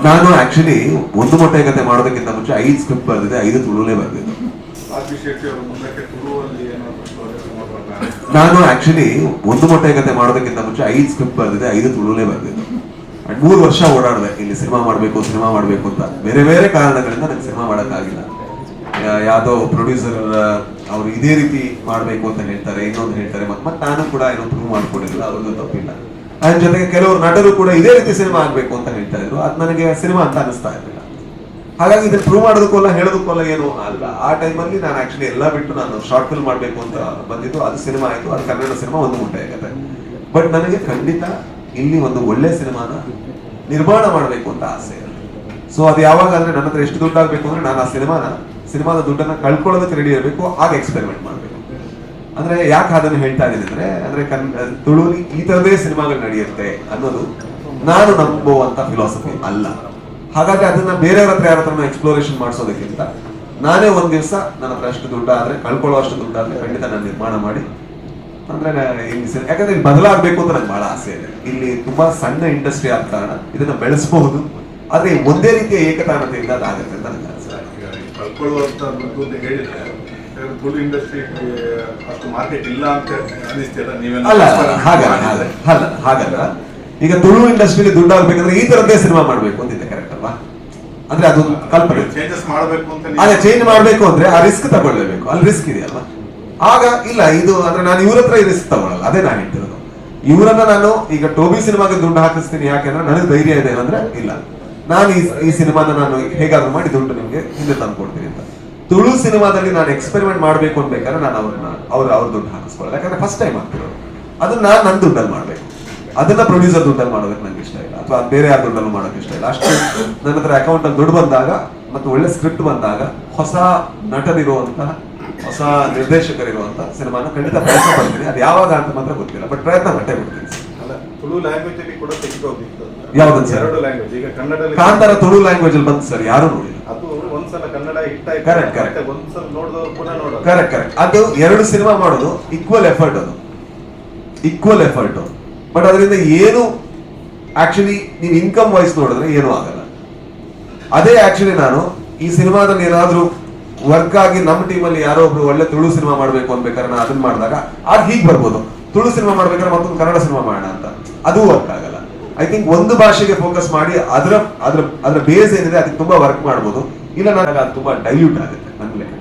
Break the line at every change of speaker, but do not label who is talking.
ನಾನು ಆಕ್ಚುಲಿ ಒಂದು ಮೊಟ್ಟೆ ಕತೆ ಮಾಡೋದಕ್ಕಿಂತ ಮುಂಚೆ 5 ಸ್ಕ್ರಿಪ್ಟ್ ಬರೆದಿದೆ, 5 ತುಳುಲೇ ಬರೆದಿದ್ದು. ನಾನು ಆಕ್ಚುಲಿ ಒಂದು ಮೊಟ್ಟೆ ಕತೆ ಮಾಡೋದಕ್ಕಿಂತ ಮುಂಚೆ 5 ಸ್ಕ್ರಿಪ್ಟ್ ಬರೆದಿದೆ, 5 ತುಳುಲೇ ಬರೆದಿದ್ದು. 3 ವರ್ಷ ಓಡಾಡಿದೆ ಇಲ್ಲಿ ಸಿನಿಮಾ ಮಾಡಬೇಕು ಅಂತ. ಬೇರೆ ಬೇರೆ ಕಾರಣಗಳಿಂದ ನಂಗೆ ಸಿನಿಮಾ ಮಾಡೋಕ್ಕಾಗಿಲ್ಲ. ಯಾವುದೋ ಪ್ರೊಡ್ಯೂಸರ್ ಅವರು ಇದೇ ರೀತಿ ಮಾಡಬೇಕು ಅಂತ ಹೇಳ್ತಾರೆ, ಇನ್ನೊಂದು ಹೇಳ್ತಾರೆ, ಮತ್ತೆ ನಾನು ಕೂಡ ಏನೋ ಪ್ರೂವ್ ಮಾಡ್ಕೊಂಡಿಲ್ಲ, ಅವ್ರಿಗೂ ತಪ್ಪಿಲ್ಲ. ಅದ್ರ ಜೊತೆಗೆ ಕೆಲವರು ನಟರು ಕೂಡ ಇದೇ ರೀತಿ ಸಿನಿಮಾ ಆಗ್ಬೇಕು ಅಂತ ಹೇಳ್ತಾ ಇದ್ರು, ಅದು ನನಗೆ ಸಿನಿಮಾ ಅಂತ ಅನಿಸ್ತಾ ಇರಲಿಲ್ಲ. ಹಾಗಾಗಿ ಇದನ್ನ ಪ್ರೂವ್ ಮಾಡೋದಕ್ಕೋಲ್ಲ ಹೇಳೋದಕ್ಕೋಲ್ಲ ಏನೂ ಅಲ್ಲ. ಆ ಟೈಮಲ್ಲಿ ನಾನು ಆಕ್ಚುಲಿ ಎಲ್ಲ ಬಿಟ್ಟು ನಾನು ಶಾರ್ಟ್ ಫಿಲ್ಮ್ ಮಾಡಬೇಕು ಅಂತ ಬಂದಿದ್ದು, ಅದು ಸಿನಿಮಾ ಆಯಿತು. ಅದು ಕನ್ನಡ ಸಿನಿಮಾ ಒಂದು ಮುಟ್ಟೆ ಆಗತ್ತೆ. ಬಟ್ ನನಗೆ ಖಂಡಿತ ಇಲ್ಲಿ ಒಂದು ಒಳ್ಳೆ ಸಿನಿಮಾನ ನಿರ್ಮಾಣ ಮಾಡಬೇಕು ಅಂತ ಆಸೆ ಇದೆ. ಸೊ ಅದು ಯಾವಾಗ ಅಂದ್ರೆ ನನ್ನ ಹತ್ರ ಎಷ್ಟು ದುಡ್ಡು ಆಗ್ಬೇಕು ಅಂದ್ರೆ ನಾನು ಆ ಸಿನಿಮಾದ ದುಡ್ಡನ್ನ ಕಳ್ಕೊಳ್ಳೋದಕ್ಕೆ ರೆಡಿ ಇರಬೇಕು, ಆಗ ಎಕ್ಸ್ಪೆರಿಮೆಂಟ್ ಮಾಡಬೇಕು. ಅಂದ್ರೆ ಯಾಕೆ ಅದನ್ನು ಹೇಳ್ತಾ ಇದ್ದೀನಿ ಅಂದ್ರೆ ತುಳುಲಿ ಈ ತರದೇ ಸಿನಿಮಾಗಳು ನಡೆಯುತ್ತೆ ಅನ್ನೋದು ನಾನು ನಂಬುವಂತ ಫಿಲಾಸಫಿ ಅಲ್ಲ. ಹಾಗಾಗಿ ಅದನ್ನ ಬೇರೆಯವ್ರ ಹತ್ರ ಯಾರ ಹತ್ರ ಎಕ್ಸ್ಪ್ಲೋರೇಷನ್ ಮಾಡಿಸೋದಕ್ಕಿಂತ ನಾನೇ ಒಂದ್ ದಿವಸ ನನ್ನ ಹತ್ರ ಅಷ್ಟು ದುಡ್ಡಾದ್ರೆ, ಕಳ್ಕೊಳ್ಳೋ ಅಷ್ಟು ದುಡ್ಡಾದ್ರೆ ಖಂಡಿತ ನಾನು ನಿರ್ಮಾಣ ಮಾಡಿ ಅಂದ್ರೆ ಯಾಕಂದ್ರೆ ಇಲ್ಲಿ ಬದಲಾಗಬೇಕು ಅಂತ ನಂಗೆ ಬಹಳ ಆಸೆ ಇದೆ. ಇಲ್ಲಿ ತುಂಬಾ ಸಣ್ಣ ಇಂಡಸ್ಟ್ರಿ ಆದ ಕಾರಣ ಇದನ್ನ ಬೆಳೆಸಬಹುದು, ಆದ್ರೆ ಒಂದೇ ರೀತಿಯ ಏಕತಾನತೆಯಿಂದ ಅದಾಗುತ್ತೆ ಅಂತ ನನಗೆ ಅನ್ಸುತ್ತೆ.
ಕಳ್ಕೊಳ್ಳುವಂತ ದುಡ್ಡು ಹೇಳಿದ್ರೆ ತುಳು ಇಂಡಸ್ಟ್ರಿ ಅಷ್ಟು ಮಾರ್ಕೆಟ್ ಇಲ್ಲ ಅಂತ ಅನಿಸ್ತೀರ ನೀವೇನು?
ಅಲ್ಲ, ಹಾಗಲ್ಲ. ಈಗ ತುಳು ಇಂಡಸ್ಟ್ರಿಗೆ ದುಡ್ಡು ಆಗ್ಬೇಕಂದ್ರೆ ಈ ತರದ್ದೇ ಸಿನಿಮಾ ಮಾಡ್ಬೇಕು ಅಂತಿದೆ, ಕರೆಕ್ಟ್ ಅಲ್ವಾ? ಅಂದ್ರೆ ಅದು ಕಲ್ಪನೆ.
ಚೇಂಜಸ್ ಮಾಡಬೇಕು ಅಂತ
ಅದೇ ಚೇಂಜ್ ಮಾಡ್ಬೇಕು ಅಂದ್ರೆ ಆ ರಿಸ್ಕ್ ತಗೊಳ್ಳೇಬೇಕು, ಅಲ್ಲಿ ರಿಸ್ಕ್ ಇದೆಯಲ್ವಾ? ಆಗ ಇಲ್ಲ ಇದು ಅಂದ್ರೆ ನಾನು ಇವ್ರ ಹತ್ರ ಈ ರಿಸ್ಕ್ ತಗೊಳ್ಳಲ್ಲ. ಅದೇ ನಾನು ಹೇಳ್ತಿರೋದು. ಇವರನ್ನ ನಾನು ಈಗ ಟೋಬಿ ಸಿನಿಮಾಗೆ ದುಡ್ಡು ಹಾಕಿಸ್ತೀನಿ ಯಾಕೆಂದ್ರೆ ನನಗೆ ಧೈರ್ಯ ಇದೆ ಅಂದ್ರೆ ಇಲ್ಲ, ನಾನು ಈ ಸಿನಿಮಾನ ನಾನು ಹೇಗಾದ್ರೂ ಮಾಡಿ ದುಡ್ಡು ನಿಮ್ಗೆ ಹಿಂದೆ ತಂದು ಕೊಡ್ತೀನಿ ಅಂತ. ತುಳು ಸಿನಿಮಾದಲ್ಲಿ ನಾನು ಎಕ್ಸ್ಪೆರಿಮೆಂಟ್ ಮಾಡ್ಬೇಕು ಅನ್ಬೇಕಾದ್ರೆ ನಾನು ಅವ್ರ ದುಡ್ಡು ಹಾಕಿಸ್ಕೊಳ್ಳಲ್ಲ. ಯಾಕಂದ್ರೆ ಫಸ್ಟ್ ಟೈಮ್ ಆಗ್ತಿರೋದು ಅದನ್ನ ನಾನು ನನ್ನ ದುಡ್ಡಲ್ಲಿ ಮಾಡ್ಬೇಕು. ಅದನ್ನ ಪ್ರೊಡ್ಯೂಸರ್ ದುಡ್ಡಲ್ಲಿ ಮಾಡೋದಕ್ಕೆ ನಂಗೆ ಇಷ್ಟ ಇಲ್ಲ, ಅಥವಾ ಬೇರೆ ಯಾರ ದುಡ್ಡಲ್ಲೂ ಮಾಡೋಕೆ ಇಷ್ಟ ಇಲ್ಲ. ಅಷ್ಟು ನನ್ನ ಹತ್ರ ಅಕೌಂಟ್ ಅಲ್ಲಿ ದುಡ್ಡು ಬಂದಾಗ ಮತ್ತು ಒಳ್ಳೆ ಸ್ಕ್ರಿಪ್ಟ್ ಬಂದಾಗ ಹೊಸ ನಟರಿರುವಂತಹ ಹೊಸ ನಿರ್ದೇಶಕರಿರುವಂತ ಸಿನಿಮಾನ ಖಂಡಿತ ಪ್ರಯತ್ನ ಪಡ್ತೀನಿ. ಅದು ಯಾವಾಗ ಅಂತ ಮಾತ್ರ ಗೊತ್ತಿಲ್ಲ, ಬಟ್ ಪ್ರಯತ್ನ ಪಟ್ಟೆ ಬಿಡ್ತೀನಿ.
ತುಳು ಲ್ಯಾಂಗ್ವೇಜ್ ಅಲ್ಲಿ ಕೂಡ ತೆಗೆದುಕೋಗಿತ್ತು.
ಯಾವ್ದು ಸರ್?
ಎರಡು ಲ್ಯಾಂಗ್ವೇಜ್. ಈಗ ಕನ್ನಡದಲ್ಲಿ
ಕಾಂತಾರ ತುಳು ಲ್ಯಾಂಗ್ವೇಜ್ ಅಲ್ಲಿ ಬಂತು ಸರ್, ಯಾರು ನೋಡಿಲ್ಲ.
ಅದು ಒಂದ್ಸಲ ಕನ್ನಡ ಹಿಟ್ ಆಯ್ತು,
ಕರೆಕ್ಟ್.
ಒಂದ್ಸಲ ನೋಡಿದವರು ಪುನಃ ನೋಡೋದು.
ಕರೆಕ್ಟ್. ಅದು 2 ಸಿನಿಮಾ ಮಾಡೋದು ಈಕ್ವಲ್ ಎಫರ್ಟ್. ಬಟ್ ಅದರಿಂದ ಏನು ಆಕ್ಚುಲಿ ನೀವು ಇನ್ಕಮ್ ವೈಸ್ ನೋಡಿದ್ರೆ ಏನೂ ಆಗಲ್ಲ. ಅದೇ ಆಕ್ಚುಲಿ ನಾನು ಈ ಸಿನಿಮಾದಲ್ಲಿ ಏನಾದ್ರೂ ವರ್ಕ್ ಆಗಿ ನಮ್ಮ ಟೀಮಲ್ಲಿ ಯಾರೋ ಒಬ್ರು ಒಳ್ಳೆ ತುಳು ಸಿನಿಮಾ ಮಾಡ್ಬೇಕು ಅನ್ಬೇಕಾದ್ರೆ ನಾನು ಅದನ್ನ ಮಾಡಿದಾಗ ಆಗ ಹೀಗೆ ಬರ್ಬೋದು, ತುಳು ಸಿನಿಮಾ ಮಾಡ್ಬೇಕಾದ್ರೆ ಮತ್ತೊಂದು ಕನ್ನಡ ಸಿನಿಮಾ ಮಾಡೋಣ ಅಂತ. ಅದು ವರ್ಕ್ ಆಗಲ್ಲ. ಐ ಥಿಂಕ್ ಒಂದು ಭಾಷೆಗೆ ಫೋಕಸ್ ಮಾಡಿ ಅದರ ಬೇಸ್ ಏನಿದೆ ಅದಕ್ಕೆ ತುಂಬಾ ವರ್ಕ್ ಮಾಡ್ಬೋದು. ಇಲ್ಲ ನನಗೆ ಅದು ತುಂಬಾ ಡೈಲ್ಯೂಟ್ ಆಗುತ್ತೆ ನನ್ನ ಲೆಕ್ಕ.